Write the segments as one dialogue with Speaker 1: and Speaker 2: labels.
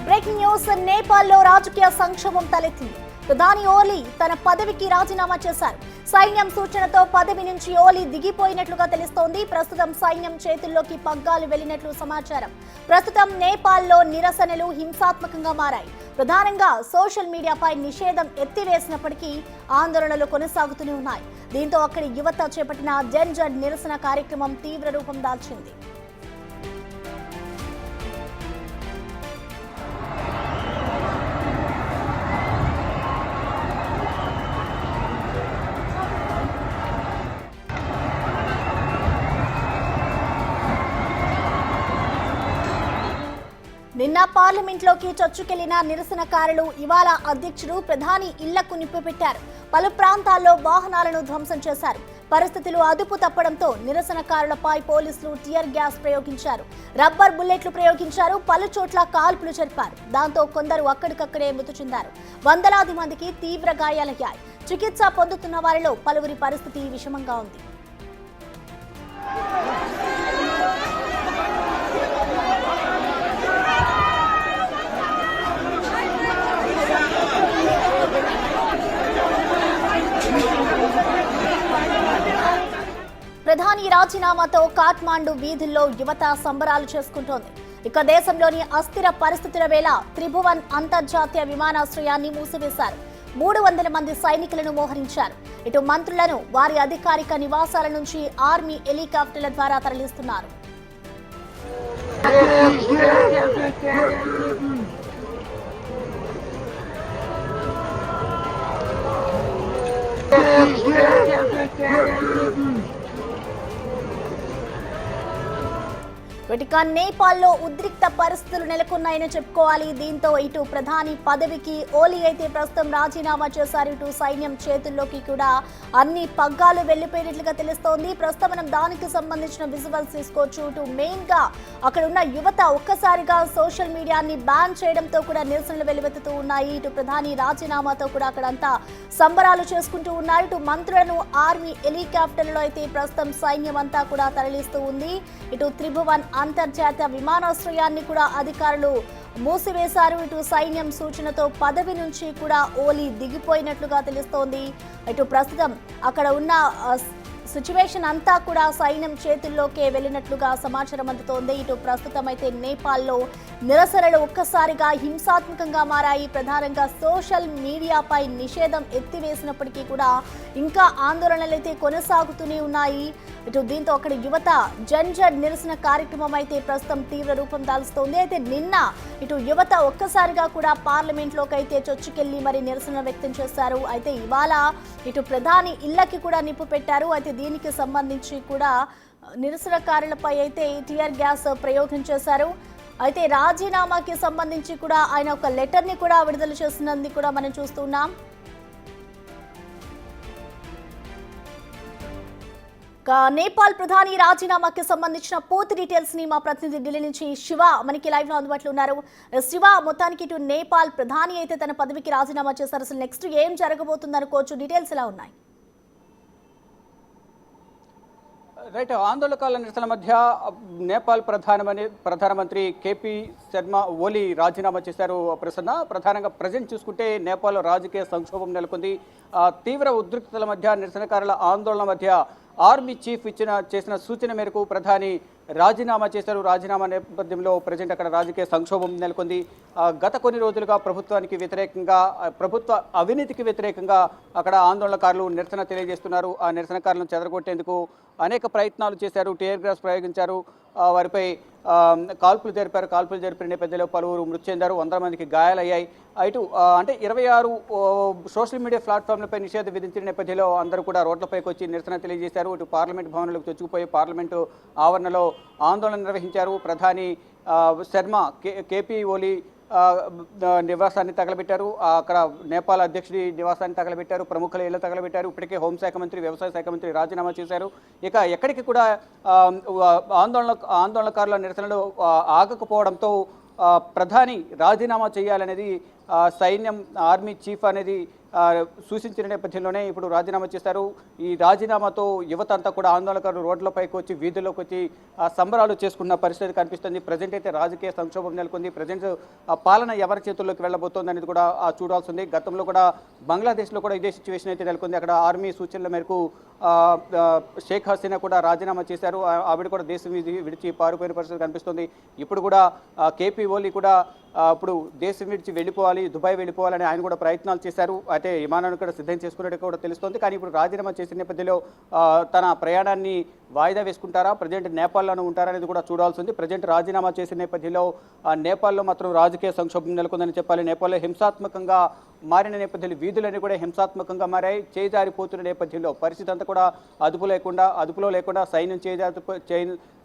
Speaker 1: Breaking news, నేపాల్లో రాజకీయ సంక్షోభం తలెత్తింది. ప్రధాని ఓలీ తన పదవికి రాజీనామా చేశారు. సైన్యం సూచనతో పదవి నుంచి ఓలీ దిగిపోయినట్లుగా తెలుస్తోంది. ప్రస్తుతం సైన్యం చేతుల్లోకి పగ్గాలు వెళ్లినట్లు సమాచారం. ప్రస్తుతం నేపాల్లో నిరసనలు హింసాత్మకంగా మారాయి. ప్రధానంగా సోషల్ మీడియాపై నిషేధం ఎత్తివేసినప్పటికీ ఆందోళనలు కొనసాగుతూనే ఉన్నాయి. దీంతో అక్కడి యువత చేపట్టిన జన్ జడ్ నిరసన కార్యక్రమం తీవ్ర రూపం దాల్చింది. నిన్న పార్లమెంట్లోకి చొచ్చుకెళ్లిన నిరసనకారులు ఇవాళ అధ్యక్షుడు ప్రధాని ఇళ్లకు నిప్పు పెట్టారు. పలు ప్రాంతాల్లో వాహనాలను ధ్వంసం చేశారు. పరిస్థితులు అదుపు తప్పడంతో నిరసనకారులపై పోలీసులు టియర్ గ్యాస్ ప్రయోగించారు. రబ్బర్ బుల్లెట్లు ప్రయోగించారు. పలు చోట్ల కాల్పులు జరిపారు. దాంతో కొందరు అక్కడికక్కడే మృతి చెందారు. వందలాది మందికి తీవ్ర గాయాలయ్యాయి. చికిత్స పొందుతున్న వారిలో పలువురి పరిస్థితి విషమంగా ఉంది. ప్రధాని రాజీనామాతో కాఠ్మాండు వీధుల్లో యువత సంబరాలు చేసుకుంటోంది. ఇక దేశంలోని అస్థిర పరిస్థితుల వేళ త్రిభువన్ అంతర్జాతీయ విమానాశ్రయాన్ని మూసివేశారు. 300 మంది సైనికులను మోహరించారు. ఇటు మంత్రులను వారి అధికారిక నివాసాల నుంచి ఆర్మీ హెలికాప్టర్ల ద్వారా తరలిస్తున్నారు. వీటికా నేపాల్లో ఉద్రిక్త పరిస్థితులు నెలకొన్నాయని చెప్పుకోవాలి. దీంతో ఇటు ప్రధాని పదవికి ఓలీ అయితే ప్రస్తుతం రాజీనామా చేశారు. ఇటు సైన్యం చేతుల్లోకి కూడా అన్ని పగ్గాలు వెళ్లిపోయినట్లుగా తెలుస్తోంది. ప్రస్తుతం మనం దానికి సంబంధించిన విజువల్స్ తీసుకోవచ్చు. ఇటు మెయిన్ గా అక్కడ ఉన్న యువత ఒక్కసారిగా సోషల్ మీడియాని బ్యాన్ చేయడంతో కూడా నిరసనలు వెలువెత్తుతూ ఉన్నాయి. ఇటు ప్రధాని రాజీనామాతో కూడా అక్కడంతా సంబరాలు చేసుకుంటూ ఉన్నారు. ఇటు మంత్రులను ఆర్మీ హెలికాప్టర్లలో అయితే ప్రస్తుతం సైన్యం అంతా కూడా తరలిస్తూ ఉంది. ఇటు త్రిభువన్ అంతర్జాతీయ విమానాశ్రయాన్ని కూడా అధికారులు మూసివేశారు. ఇటు సైన్యం సూచనతో పదవి నుంచి కూడా ఓలీ దిగిపోయినట్లుగా తెలుస్తోంది. ఇటు ప్రస్తుతం అక్కడ ఉన్న సిచ్యువేషన్ అంతా కూడా సైన్యం చేతుల్లోకే వెళ్ళినట్లుగా సమాచారం అందుతోంది. ఇటు ప్రస్తుతం అయితే నేపాల్లో నిరసనలు ఒక్కసారిగా హింసాత్మకంగా మారాయి. ప్రధానంగా సోషల్ మీడియాపై నిషేధం ఎత్తివేసినప్పటికీ కూడా ఇంకా ఆందోళనలు అయితే కొనసాగుతూనే ఉన్నాయి. ఇటు దీంతో అక్కడ యువత జన్ జడ్ నిరసన కార్యక్రమం అయితే ప్రస్తుతం తీవ్ర రూపం దాల్స్తోంది. అయితే నిన్న ఇటు యువత ఒక్కసారిగా కూడా పార్లమెంట్లోకి అయితే చొచ్చుకెళ్లి మరి నిరసన వ్యక్తం చేశారు. అయితే ఇవాళ ఇటు ప్రధాని ఇళ్లకి కూడా నిప్పు పెట్టారు. అయితే దీనికి సంబంధించి కూడా నిరసనకారులపై అయితే టియర్ గ్యాస్ ప్రయోగం చేశారు. అయితే రాజీనామాకి సంబంధించి కూడా ఆయన ఒక లెటర్ ని కూడా విడుదల చేస్తున్నది కూడా మనం చూస్తున్నాం. నేపాల్ ప్రధాని రాజీనామాకి సంబంధించిన పూర్తి డీటెయిల్స్ ని మా ప్రతినిధి ఢిల్లీ నుంచి శివ మనకి లైవ్ లో అందుబాటులో ఉన్నారు. శివ, మొత్తానికి ఇటు నేపాల్ ప్రధాని అయితే తన పదవికి రాజీనామా చేశారు. అసలు నెక్స్ట్ ఏం జరగబోతుంది అనుకోవచ్చు, డీటెయిల్స్ ఎలా ఉన్నాయి?
Speaker 2: రైట్, ఆందోళనకారుల నిరసన మధ్య నేపాల్ ప్రధానమంత్రి కేపీ శర్మ ఓలీ రాజీనామా చేశారు. ప్రధానంగా ప్రజెంట్ చూసుకుంటే నేపాల్లో రాజకీయ సంక్షోభం నెలకొంది. తీవ్ర ఉద్రిక్తతల మధ్య నిరసనకారుల ఆందోళన మధ్య ఆర్మీ చీఫ్ చేసిన సూచన మేరకు ప్రధాని రాజీనామా చేశారు. రాజీనామా నేపథ్యంలో ప్రజెంట్ అక్కడ రాజకీయ సంక్షోభం నెలకొంది. గత కొన్ని రోజులుగా ప్రభుత్వానికి వ్యతిరేకంగా, ప్రభుత్వ అవినీతికి వ్యతిరేకంగా అక్కడ ఆందోళనకారులు నిరసన తెలియజేస్తున్నారు. ఆ నిరసనకారులను చెదరగొట్టేందుకు అనేక ప్రయత్నాలు చేశారు. టియర్ గ్యాస్ ప్రయోగించారు. వారిపై కాల్పులు జరిపిన నేపథ్యంలో పలువురు మృతి చెందారు. 100 మందికి గాయాలయ్యాయి. ఇటు అంటే 26 సోషల్ మీడియా ప్లాట్ఫామ్లపై నిషేధం విధించిన నేపథ్యంలో అందరూ కూడా రోడ్లపైకి వచ్చి నిరసన తెలియజేశారు. ఇటు పార్లమెంట్ భవనంలోకి చొచ్చుకుపోయి పార్లమెంటు ఆవరణలో ఆందోళన నిర్వహించారు. ప్రధాని శర్మ కేపీ ఓలీ నివాసాన్ని తగలబెట్టారు. అక్కడ నేపాల్ అధ్యక్షుడి నివాసాన్ని తగలబెట్టారు. ప్రముఖుల ఇళ్లు తగలబెట్టారు. ఇప్పటికే హోంశాఖ మంత్రి, వ్యవసాయ శాఖ మంత్రి రాజీనామా చేశారు. ఇక ఎక్కడికి కూడా ఆందోళనకారుల నిరసనలు ఆగకపోవడంతో ప్రధాని రాజీనామా చేయాలనేది సైన్యం, ఆర్మీ చీఫ్ అనేది సూచించిన నేపథ్యంలోనే ఇప్పుడు రాజీనామా చేశారు. ఈ రాజీనామాతో యువత అంతా కూడా ఆందోళనకారులు రోడ్లపైకి వచ్చి వీధుల్లోకి వచ్చి సంబరాలు చేసుకున్న పరిస్థితి కనిపిస్తుంది. ప్రజెంట్ అయితే రాజకీయ సంక్షోభం నెలకొంది. ప్రజెంట్ పాలన ఎవరి చేతుల్లోకి వెళ్ళబోతోంది అనేది కూడా చూడాల్సి ఉంది. గతంలో కూడా బంగ్లాదేశ్లో కూడా ఇదే సిచ్యువేషన్ అయితే నెలకొంది. అక్కడ ఆర్మీ సూచనల మేరకు షేక్ హసీనా కూడా రాజీనామా చేశారు. ఆవిడ కూడా దేశం విడిచి పారిపోయిన పరిస్థితి కనిపిస్తుంది. ఇప్పుడు కూడా కేపీ ఓలీ కూడా ఇప్పుడు దేశం విడిచి వెళ్ళిపోవాలి, దుబాయ్ వెళ్ళిపోవాలని ఆయన కూడా ప్రయత్నాలు చేశారు. అయితే విమానాన్ని కూడా సిద్ధం చేసుకున్నట్టు కూడా తెలుస్తోంది. కానీ ఇప్పుడు రాజీనామా చేసిన నేపథ్యంలో తన ప్రయాణాన్ని వాయిదా వేసుకుంటారా, ప్రజెంట్ నేపాల్లోనే ఉంటారా అనేది కూడా చూడాల్సి ఉంది. ప్రజెంట్ రాజీనామా చేసిన నేపథ్యంలో నేపాల్లో మాత్రం రాజకీయ సంక్షోభం నెలకొందని చెప్పాలి. నేపాల్లో హింసాత్మకంగా మారిన నేపథ్యంలో వీధులన్నీ కూడా హింసాత్మకంగా మారాయి. చేజారిపోతున్న నేపథ్యంలో పరిస్థితి అంతా కూడా అదుపులో లేకుండా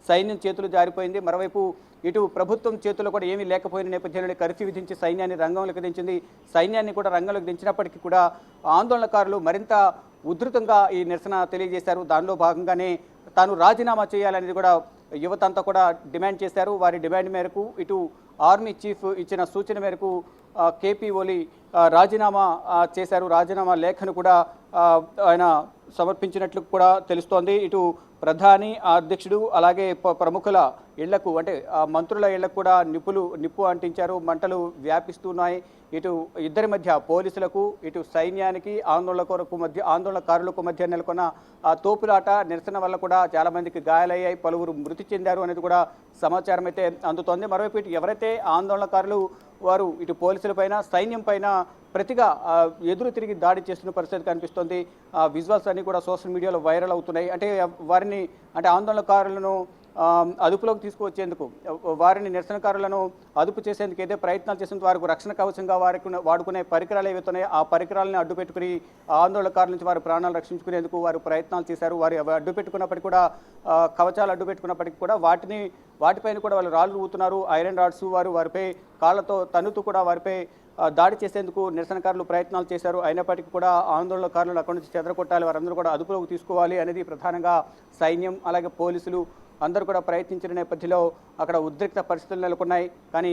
Speaker 2: సైన్యం చేతులు జారిపోయింది. మరోవైపు ఇటు ప్రభుత్వం చేతుల్లో కూడా ఏమీ లేకపోయిన నేపథ్యంలో కర్ఫ్యూ విధించి సైన్యాన్ని రంగంలోకి దించింది. సైన్యాన్ని కూడా రంగంలోకి దించినప్పటికీ కూడా ఆందోళనకారులు మరింత ఉధృతంగా ఈ నిరసన తెలియజేశారు. దానిలో భాగంగానే తాను రాజీనామా చేయాలనేది కూడా యువత అంతా కూడా డిమాండ్ చేశారు. వారి డిమాండ్ మేరకు ఇటు ఆర్మీ చీఫ్ ఇచ్చిన సూచన మేరకు కేపీ ఓలీ రాజీనామా చేశారు. రాజీనామా లేఖను కూడా ఆయన సమర్పించినట్లు కూడా తెలుస్తోంది. ఇటు ప్రధాని అధ్యక్షుడు అలాగే ప్రముఖుల ఇళ్లకు అంటే మంత్రుల ఇళ్లకు కూడా నిప్పు అంటించారు. మంటలు వ్యాపిస్తున్నాయి. ఇటు ఇద్దరి మధ్య పోలీసులకు ఇటు సైన్యానికి ఆందోళనకారులకు మధ్య నెలకొన్న తోపులాట నిరసన వల్ల కూడా చాలామందికి గాయాలయ్యాయి, పలువురు మృతి చెందారు అనేది కూడా సమాచారం అయితే అందుతోంది. మరోవైపు ఇటు ఎవరైతే ఆందోళనకారులు వారు ఇటు పోలీసుల పైన సైన్యం పైన ప్రతిగా ఎదురు తిరిగి దాడి చేస్తున్న పరిస్థితి కనిపిస్తుంది. విజువల్స్ అన్ని కూడా సోషల్ మీడియాలో వైరల్ అవుతున్నాయి. అంటే వారిని ఆందోళనకారులను అదుపులోకి తీసుకువచ్చేందుకు వారిని నిరసనకారులను అదుపు చేసేందుకు ఏదో ప్రయత్నాలు చేసేందుకు వారికి రక్షణ కవచంగా వాడుకునే పరికరాలు ఏవైతున్నాయో ఆ పరికరాలను అడ్డుపెట్టుకుని ఆందోళనకారుల నుంచి వారి ప్రాణాలు రక్షించుకునేందుకు వారు ప్రయత్నాలు చేశారు. వారు అడ్డుపెట్టుకున్నప్పటికీ కూడా కవచాలు అడ్డుపెట్టుకున్నప్పటికీ కూడా వాటిపైన కూడా వాళ్ళు రాళ్ళు ఊతున్నారు. ఐరన్ రాడ్స్ వారిపై కాళ్లతో తన్నుతూ కూడా వారిపై దాడి చేసేందుకు నిరసనకారులు ప్రయత్నాలు చేశారు. అయినప్పటికీ కూడా ఆందోళనకారులను అక్కడి నుంచి చెదరగొట్టాలి, వారందరూ కూడా అదుపులోకి తీసుకోవాలి అనేది ప్రధానంగా సైన్యం అలాగే పోలీసులు అందరూ కూడా ప్రయత్నించిన నేపథ్యంలో అక్కడ ఉద్రిక్త పరిస్థితులు నెలకొన్నాయి. కానీ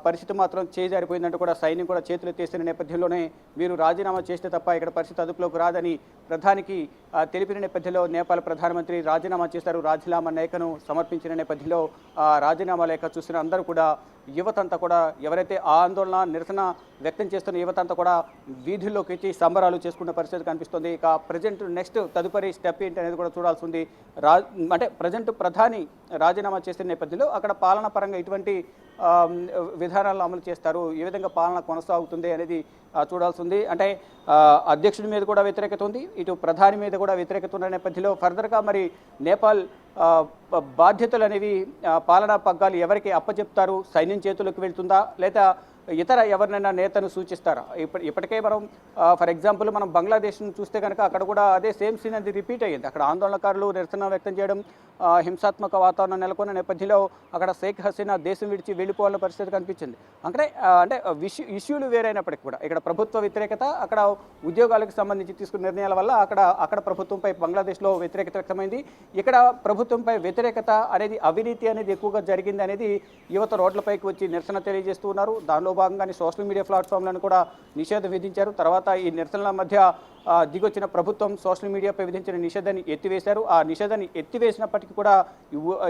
Speaker 2: పరిస్థితి మాత్రం చేజారిపోయిందంటూ కూడా సైన్యం కూడా చేతులు ఎత్తేసిన నేపథ్యంలోనే వీరు రాజీనామా చేస్తే తప్ప ఇక్కడ పరిస్థితి అదుపులోకి రాదని ప్రధానికి తెలిపిన నేపథ్యంలో నేపాల్ ప్రధానమంత్రి రాజీనామా చేశారు. రాజీనామా లేఖను సమర్పించిన నేపథ్యంలో రాజీనామా లేఖ చూసిన అందరూ కూడా యువతంతా కూడా ఎవరైతే ఆందోళన నిరసన వ్యక్తం చేస్తున్న యువతంతా కూడా వీధుల్లోకి వచ్చి సంబరాలు చేసుకున్న పరిస్థితి కనిపిస్తుంది. ఇక ప్రజెంట్ నెక్స్ట్ తదుపరి స్టెప్ ఏంటి అనేది కూడా చూడాల్సి ఉంది. అంటే ప్రజెంట్ ప్రధాని రాజీనామా చేసిన నేపథ్యంలో అక్కడ పాలన పరంగా ఇటువంటి విధానాలను అమలు చేస్తారు, ఏ విధంగా పాలన కొనసాగుతుంది అనేది చూడాల్సి ఉంది. అంటే అధ్యక్షుడి మీద కూడా వ్యతిరేకత ఉంది, ఇటు ప్రధాని మీద కూడా వ్యతిరేకత ఉన్న నేపథ్యంలో ఫర్దర్గా మరి నేపాల్ బాధ్యతలు అనేవి పాలనా పగ్గాలు ఎవరికి అప్పచెప్తారు? సైన్యం చేతులకు వెళ్తుందా లేదా ఇతర ఎవరినైనా నేతను సూచిస్తారా? ఇప్పటికే మనం ఫర్ ఎగ్జాంపుల్ మనం బంగ్లాదేశ్ను చూస్తే కనుక అక్కడ కూడా అదే సేమ్ సీన్ అది రిపీట్ అయ్యింది. అక్కడ ఆందోళనకారులు నిరసన వ్యక్తం చేయడం, హింసాత్మక వాతావరణం నెలకొన్న నేపథ్యంలో అక్కడ షేక్ హసీనా దేశం విడిచి వెళ్ళిపోవాలన్న పరిస్థితి కనిపించింది. అంటే ఇష్యూలు వేరైనప్పటికీ కూడా ఇక్కడ ప్రభుత్వ వ్యతిరేకత, అక్కడ ఉద్యోగాలకు సంబంధించి తీసుకున్న నిర్ణయాల వల్ల అక్కడ ప్రభుత్వంపై బంగ్లాదేశ్లో వ్యతిరేకత వ్యక్తమైంది. ఇక్కడ ప్రభుత్వంపై వ్యతిరేకత అనేది అవినీతి అనేది ఎక్కువగా జరిగింది అనేది యువత రోడ్లపైకి వచ్చి నిరసన తెలియజేస్తూ ఉన్నారు. దానిలో భాగంగానే సోషల్ మీడియా ప్లాట్ఫామ్లను కూడా నిషేధం విధించారు. తర్వాత ఈ నిరసనల మధ్య దిగొచ్చిన ప్రభుత్వం సోషల్ మీడియాపై విధించిన నిషేధాన్ని ఎత్తివేశారు. ఆ నిషేధాన్ని ఎత్తివేసినప్పటికీ కూడా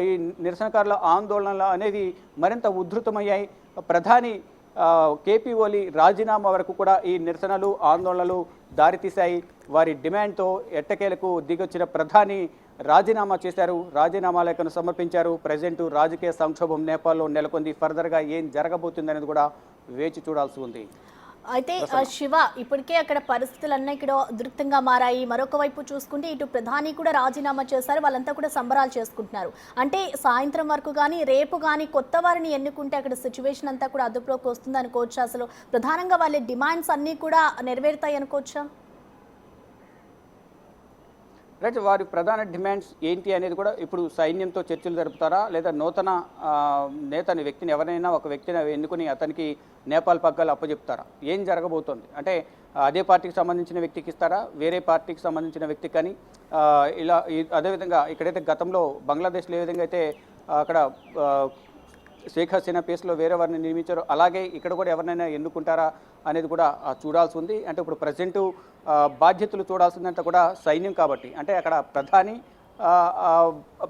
Speaker 2: ఈ నిరసనకారుల ఆందోళనలు అనేవి మరింత ఉధృతమయ్యాయి. ప్రధాని కేపీ ఓలీ రాజీనామా వరకు కూడా ఈ నిరసనలు ఆందోళనలు దారితీశాయి. వారి డిమాండ్తో ఎట్టకేలకు దిగొచ్చిన ప్రధాని రాజీనామా చేశారు. రాజీనామా లేఖను సమర్పించారు. ప్రజెంట్ రాజకీయ సంక్షోభం నేపాల్లో నెలకొంది. ఫర్దర్గా ఏం జరగబోతుంది అనేది కూడా వేచి చూడాల్సి ఉంది.
Speaker 1: అయితే శివ, ఇప్పటికే అక్కడ పరిస్థితులన్నీ ఇక్కడ ఉధృతంగా మారాయి. మరొక వైపు చూసుకుంటే ఇటు ప్రధాని కూడా రాజీనామా చేశారు, వాళ్ళంతా కూడా సంబరాలు చేసుకుంటున్నారు. అంటే సాయంత్రం వరకు కానీ రేపు కానీ కొత్త వారిని ఎన్నుకుంటే అక్కడ సిచ్యువేషన్ అంతా కూడా అదుపులోకి వస్తుంది అనుకోవచ్చు. అసలు ప్రధానంగా వాళ్ళ డిమాండ్స్ అన్నీ కూడా నెరవేరుతాయి అనుకోవచ్చా?
Speaker 2: రైట్, వారి ప్రధాన డిమాండ్స్ ఏంటి అనేది కూడా ఇప్పుడు సైన్యంతో చర్చలు జరుపుతారా లేదా నూతన నేతని వ్యక్తిని ఎవరైనా ఒక వ్యక్తిని ఎన్నుకుని అతనికి నేపాల్ పగ్గాలు అప్పచెప్తారా? ఏం జరగబోతోంది? అంటే అదే పార్టీకి సంబంధించిన వ్యక్తికి ఇస్తారా, వేరే పార్టీకి సంబంధించిన వ్యక్తికి కానీ అదేవిధంగా ఇక్కడైతే గతంలో బంగ్లాదేశ్లో ఏ విధంగా అయితే అక్కడ షేక్ హసీనా ప్లేస్లో వేరే వారిని నియమించారు, అలాగే ఇక్కడ కూడా ఎవరినైనా ఎన్నుకుంటారా అనేది కూడా చూడాల్సి ఉంది. అంటే ఇప్పుడు ప్రజెంటు బాధ్యతలు చూడాల్సిందంతా కూడా సైన్యం కాబట్టి, అంటే అక్కడ ప్రధాని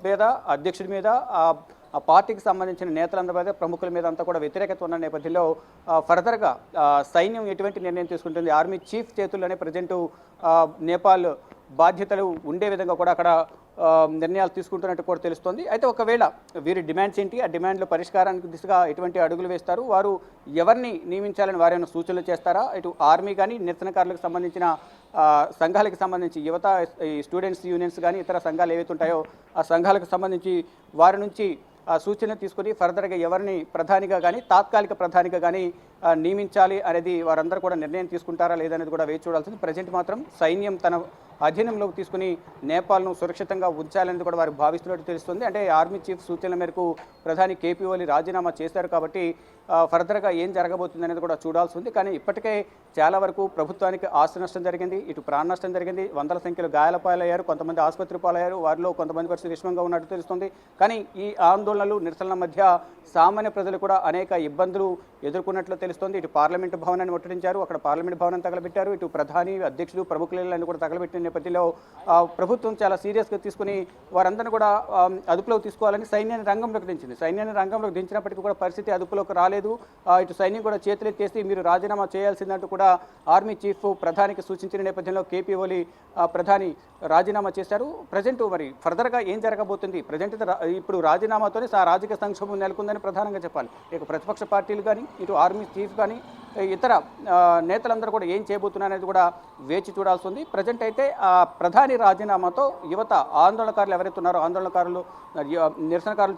Speaker 2: మీద, అధ్యక్షుడి మీద, ఆ పార్టీకి సంబంధించిన నేతలందరి మీద, ప్రముఖుల మీద అంతా కూడా వ్యతిరేకత ఉన్న నేపథ్యంలో ఫర్దర్గా సైన్యం ఎటువంటి నిర్ణయం తీసుకుంటుంది, ఆర్మీ చీఫ్ చేతుల్లోనే ప్రజెంటు నేపాల్ బాధ్యతలు ఉండే విధంగా కూడా అక్కడ నిర్ణయాలు తీసుకుంటున్నట్టు కూడా తెలుస్తోంది. అయితే ఒకవేళ వీరి డిమాండ్స్ ఏంటి, ఆ డిమాండ్ల పరిష్కారానికి దిశగా ఎటువంటి అడుగులు వేస్తారు, వారు ఎవరిని నియమించాలని వారైనా సూచనలు చేస్తారా, ఇటు ఆర్మీ కానీ నిరసనకారులకు సంబంధించిన సంఘాలకు సంబంధించి యువత, ఈ స్టూడెంట్స్ యూనియన్స్ కానీ ఇతర సంఘాలు ఏవైతే ఉంటాయో ఆ సంఘాలకు సంబంధించి వారి నుంచి సూచనలు తీసుకుని ఫర్దర్గా ఎవరిని ప్రధానిగా కానీ తాత్కాలిక ప్రధానిగా కానీ నియమించాలి అనేది వారందరూ కూడా నిర్ణయం తీసుకుంటారా లేదనేది కూడా వేచి చూడాల్సింది. ప్రజెంట్ మాత్రం సైన్యం తన అధీనంలోకి తీసుకుని నేపాల్ను సురక్షితంగా ఉంచాలనేది కూడా వారు భావిస్తున్నట్టు తెలుస్తుంది. అంటే ఆర్మీ చీఫ్ సూచనల మేరకు ప్రధాని కేపీ ఓలీ రాజీనామా చేశారు కాబట్టి ఫర్దర్గా ఏం జరగబోతుంది అనేది కూడా చూడాల్సి ఉంది. కానీ ఇప్పటికే చాలా వరకు ప్రభుత్వానికి ఆస్తి నష్టం జరిగింది, ఇటు ప్రాణ నష్టం జరిగింది, వందల సంఖ్యలో గాయాల పాలయ్యారు, కొంతమంది ఆసుపత్రి పాలయ్యారు, వారిలో కొంతమంది పరిస్థితి విషమంగా ఉన్నట్టు తెలుస్తుంది. కానీ ఈ ఆందోళనలు, నిరసనల మధ్య సామాన్య ప్రజలు కూడా అనేక ఇబ్బందులు ఎదుర్కొన్నట్లు తెలుస్తోంది. ఇటు పార్లమెంటు భవనాన్ని ముట్టడించారు, అక్కడ పార్లమెంటు భవనం తగలబెట్టారు, ఇటు ప్రధాని, అధ్యక్షుడు, ప్రముఖులను కూడా తగలబెట్టిన నేపథ్యంలో ప్రభుత్వం చాలా సీరియస్గా తీసుకుని వారందరినీ కూడా అదుపులోకి తీసుకోవాలని సైన్యాన్ని రంగంలోకి దించింది. సైన్యాన్ని రంగంలోకి దించినప్పటికీ కూడా పరిస్థితి అదుపులోకి రాలేదు. ఇటు సైన్యం కూడా చేతులెత్తేసి మీరు రాజీనామా చేయాల్సిందంటూ కూడా ఆర్మీ చీఫ్ ప్రధానికి సూచించిన నేపథ్యంలో కేపీ ఓలీ ప్రధాని రాజీనామా చేశారు. ప్రజెంట్ మరి ఫర్దర్గా ఏం జరగబోతుంది, ప్రజెంట్ ఇప్పుడు రాజీనామాతోనే రాజకీయ సంక్షోభం నెలకొందని ప్రధానంగా చెప్పాలి. ఇక ప్రతిపక్ష పార్టీలు కానీ, ఇటు ఆర్మీ చీఫ్ కానీ, ఇతర నేతలందరూ కూడా ఏం చేయబోతున్నారనేది కూడా వేచి చూడాల్సి ఉంది. ప్రజెంట్ అయితే ప్రధాని రాజీనామాతో యువత, ఆందోళనకారులు ఎవరైతే ఉన్నారో, ఆందోళనకారులు, నిరసనకారులు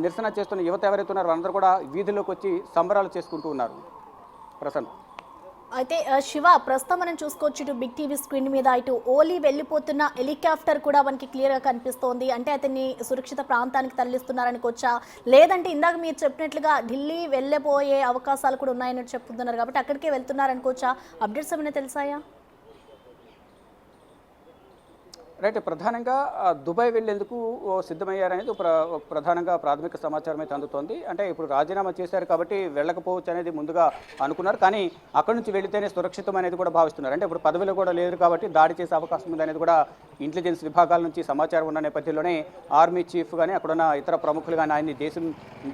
Speaker 2: నిరసన చేస్తున్న యువత ఎవరైతే ఉన్నారో అందరూ కూడా వీధుల్లోకి వచ్చి సంబరాలు చేసుకుంటూ ఉన్నారు. ప్రసన్న.
Speaker 1: అయితే శివ, ప్రస్తుతం మనం చూసుకోవచ్చు ఇటు బిగ్ టీవీ స్క్రీన్ మీద ఇటు ఓలీ వెళ్ళిపోతున్న హెలికాప్టర్ కూడా మనకి క్లియర్గా కనిపిస్తోంది. అంటే అతన్ని సురక్షిత ప్రాంతానికి తరలిస్తున్నారనుకోవచ్చా, లేదంటే ఇందాక మీరు చెప్పినట్లుగా ఢిల్లీ వెళ్ళబోయే అవకాశాలు కూడా ఉన్నాయని చెప్తున్నారు కాబట్టి అక్కడికే వెళ్తున్నారనుకోవచ్చా? అప్డేట్స్ ఏమైనా తెలిసాయా?
Speaker 2: రైట్, ప్రధానంగా దుబాయ్ వెళ్లేందుకు సిద్ధమయ్యారనేది ప్రధానంగా ప్రాథమిక సమాచారం అయితే అందుతోంది. అంటే ఇప్పుడు రాజీనామా చేశారు కాబట్టి వెళ్ళకపోవచ్చు అనేది ముందుగా అనుకున్నారు, కానీ అక్కడి నుంచి వెళితేనే సురక్షితం అనేది కూడా భావిస్తున్నారు. అంటే ఇప్పుడు పదవిలో కూడా లేదు కాబట్టి దాడి చేసే అవకాశం ఉంది అనేది కూడా ఇంటెలిజెన్స్ విభాగాల నుంచి సమాచారం ఉన్న నేపథ్యంలోనే ఆర్మీ చీఫ్ కానీ అక్కడున్న ఇతర ప్రముఖులు కానీ ఆయన్ని దేశం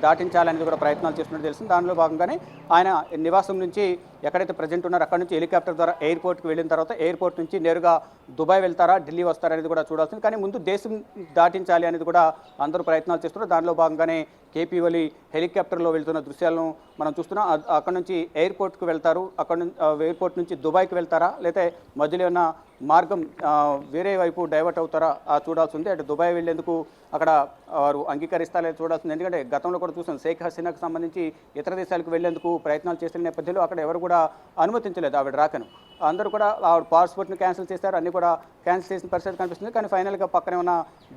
Speaker 2: దాటించాలనేది కూడా ప్రయత్నాలు చేస్తున్నట్టు తెలిసింది. దానిలో భాగంగానే ఆయన నివాసం నుంచి ఎక్కడైతే ప్రజెంట్ ఉన్నారో అక్కడ నుంచి హెలికాప్టర్ ద్వారా ఎయిర్పోర్ట్కి వెళ్ళిన తర్వాత ఎయిర్పోర్ట్ నుంచి నేరుగా దుబాయ్ వెళ్తారా, ఢిల్లీ వస్తారా అనేది కూడా చూడాల్సింది. కానీ ముందు దేశం దాటించాలి అనేది కూడా అందరూ ప్రయత్నాలు చేస్తున్నారు. దానిలో భాగంగానే కేపీ ఓలీ హెలికాప్టర్లో వెళ్తున్న దృశ్యాలను మనం చూస్తున్నాం. అక్కడ నుంచి ఎయిర్పోర్ట్కి వెళ్తారు, అక్కడ నుంచి ఎయిర్పోర్ట్ నుంచి దుబాయ్కి వెళ్తారా, లేకపోతే మధ్యలో ఉన్న మార్గం వేరే వైపు డైవర్ట్ అవుతారా చూడాల్సి ఉంది. అటు దుబాయ్ వెళ్లేందుకు అక్కడ వారు అంగీకరిస్తారో చూడాల్సింది. ఎందుకంటే గతంలో కూడా చూసాం, షేక్ హసీనాకు సంబంధించి ఇతర దేశాలకు వెళ్లేందుకు ప్రయత్నాలు చేసిన నేపథ్యంలో అక్కడ ఎవరు కూడా అనుమతించలేదు ఆవిడ రాకను. అందరూ కూడా ఆవిడ పాస్పోర్ట్ని క్యాన్సిల్ చేశారు, అన్నీ కూడా క్యాన్సిల్ చేసిన పరిస్థితి కనిపిస్తుంది. కానీ ఫైనల్గా పక్కనే ఉన్న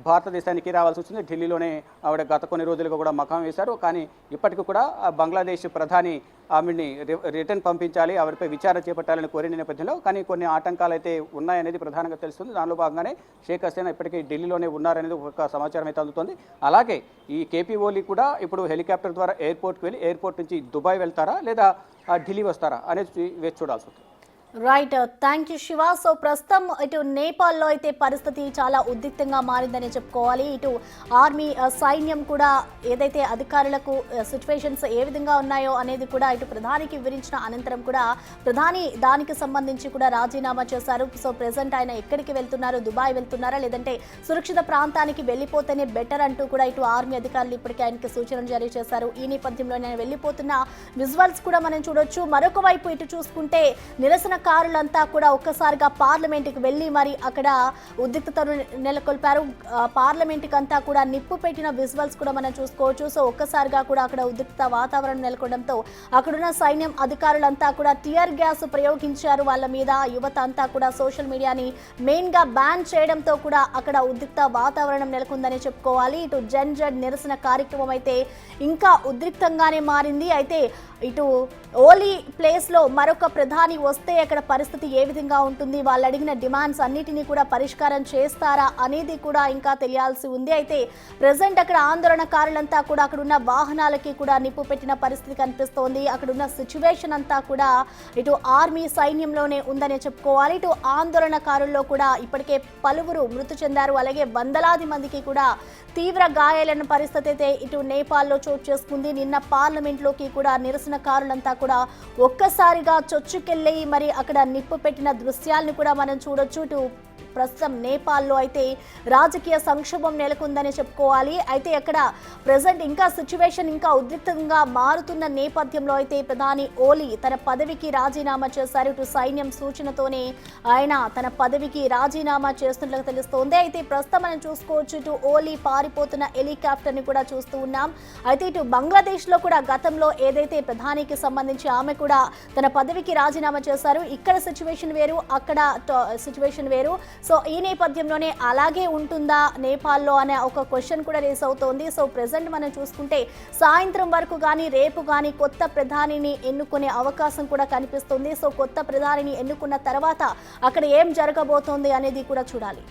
Speaker 2: భారతదేశానికి రావాల్సి వచ్చింది. ఢిల్లీలోనే ఆవిడ గత కొన్ని రోజులుగా కూడా మకాం వేశారు. కానీ ఇప్పటికీ కూడా బంగ్లాదేశ్ ప్రధాని ఆవిడ్ని రిటర్న్ పంపించాలి, ఆవిడపై విచారణ చేపట్టాలని కోరిన నేపథ్యంలో కానీ కొన్ని ఆటంకాలు అయితే ఉన్నాయనేది ప్రధానంగా తెలుస్తుంది. దానిలో భాగంగానే షేక్ హసీనా ఇప్పటికీ ఢిల్లీలోనే ఉన్నారనేది ఒక సమాచారం అయితే అందుతుంది. అలాగే ఈ కేపీ ఓలీ కూడా ఇప్పుడు హెలికాప్టర్ ద్వారా ఎయిర్పోర్ట్కి వెళ్ళి ఎయిర్పోర్ట్ నుంచి దుబాయ్ వెళ్తారా లేదా ఢిల్లీ వస్తారా అనేది వేచి చూడాల్సి ఉంటుంది.
Speaker 1: Right, thank you Shiva. So ప్రస్తుతం ఇటు నేపాల్లో అయితే పరిస్థితి చాలా ఉద్రిక్తంగా మారిందని చెప్పుకోవాలి. ఇటు ఆర్మీ, సైన్యం కూడా ఏదైతే అధికారులకు సిచ్యువేషన్స్ ఏ విధంగా ఉన్నాయో అనేది కూడా ఇటు ప్రధానికి వివరించిన అనంతరం కూడా ప్రధాని దానికి సంబంధించి కూడా రాజీనామా చేశారు. సో ప్రెసెంట్ ఆయన ఎక్కడికి వెళ్తున్నారు, దుబాయ్ వెళ్తున్నారా లేదంటే సురక్షిత ప్రాంతానికి వెళ్ళిపోతేనే బెటర్ అంటూ కూడా ఇటు ఆర్మీ అధికారులు ఇప్పటికే ఆయనకి సూచనలు జారీ చేశారు. ఈ నేపథ్యంలో ఆయన వెళ్ళిపోతున్న విజువల్స్ కూడా మనం చూడొచ్చు. మరొక వైపు ఇటు చూసుకుంటే నిరసనకారులంతా కూడా ఒక్కసారిగా పార్లమెంట్కి వెళ్ళి మరి అక్కడ ఉద్రిక్తతను నెలకొల్పారు. పార్లమెంట్కి అంతా కూడా నిప్పు పెట్టిన విజువల్స్ కూడా మనం చూసుకోవచ్చు. సో ఒక్కసారిగా కూడా అక్కడ ఉద్రిక్త వాతావరణం నెలకొనడంతో అక్కడున్న సైన్యం అధికారులంతా కూడా టియర్ గ్యాస్ ప్రయోగించారు వాళ్ళ మీద. యువత అంతా కూడా సోషల్ మీడియాని మెయిన్గా బ్యాన్ చేయడంతో కూడా అక్కడ ఉద్రిక్త వాతావరణం నెలకొందని చెప్పుకోవాలి. ఇటు జన్ జడ్ నిరసన కార్యక్రమం అయితే ఇంకా ఉద్రిక్తంగానే మారింది. అయితే ఇటు ఓలీ ప్లేస్లో మరొక ప్రధాని వస్తే అక్కడ పరిస్థితి ఏ విధంగా ఉంటుంది, వాళ్ళు అడిగిన డిమాండ్స్ అన్నిటినీ కూడా పరిష్కారం చేస్తారా అనేది కూడా ఇంకా తెలియాల్సి ఉంది. అయితే ప్రజెంట్ అక్కడ ఆందోళనకారులంతా కూడా అక్కడ ఉన్న వాహనాలకి కూడా నిప్పు పెట్టిన పరిస్థితి కనిపిస్తోంది. అక్కడ ఉన్న సిచ్యువేషన్ అంతా కూడా ఇటు ఆర్మీ సైన్యంలోనే ఉందని చెప్పుకోవాలి. ఇటు ఆందోళనకారుల్లో కూడా ఇప్పటికే పలువురు మృతి చెందారు. అలాగే వందలాది మందికి కూడా తీవ్ర గాయాలైన పరిస్థితి అయితే ఇటు నేపాల్లో చోటు చేసుకుంది. నిన్న పార్లమెంట్లోకి కూడా నిరసనకారులంతా కూడా ఒక్కసారిగా చొచ్చుకెళ్ళి మరి అక్కడ నిప్పు పెట్టిన దృశ్యాలను కూడా మనం చూడొచ్చు. ఇటు ప్రస్తుతం నేపాల్లో అయితే రాజకీయ సంక్షోభం నెలకొందని చెప్పుకోవాలి. అయితే అక్కడ ప్రజెంట్ ఇంకా సిచ్యువేషన్ ఇంకా ఉద్రిక్తంగా మారుతున్న నేపథ్యంలో అయితే ప్రధాని ఓలీ తన పదవికి రాజీనామా చేశారు. ఇటు సైన్యం సూచనతోనే ఆయన తన పదవికి రాజీనామా చేస్తున్నట్లుగా తెలుస్తోంది. అయితే ప్రస్తుతం మనం చూసుకోవచ్చు, ఇటు ఓలీ పారిపోతున్న హెలికాప్టర్ని కూడా చూస్తూ ఉన్నాం. అయితే ఇటు బంగ్లాదేశ్లో కూడా గతంలో ఏదైతే ప్రధానికి సంబంధించి ఆమె కూడా తన పదవికి రాజీనామా చేశారు. ఇక్కడ సిచ్యువేషన్ వేరు, అక్కడ సిచ్యువేషన్ వేరు. సో ఈ నేపథ్యంలోనే అలాగే ఉంటుందా నేపాల్లో అనే ఒక క్వశ్చన్ కూడా రేస్ అవుతోంది. సో ప్రెసెంట్ మనం చూసుకుంటే సాయంత్రం వరకు కానీ రేపు కానీ కొత్త ప్రధానిని ఎన్నుకునే అవకాశం కూడా కనిపిస్తుంది. సో కొత్త ప్రధానిని ఎన్నుకున్న తర్వాత అక్కడ ఏం జరగబోతోంది అనేది కూడా చూడాలి.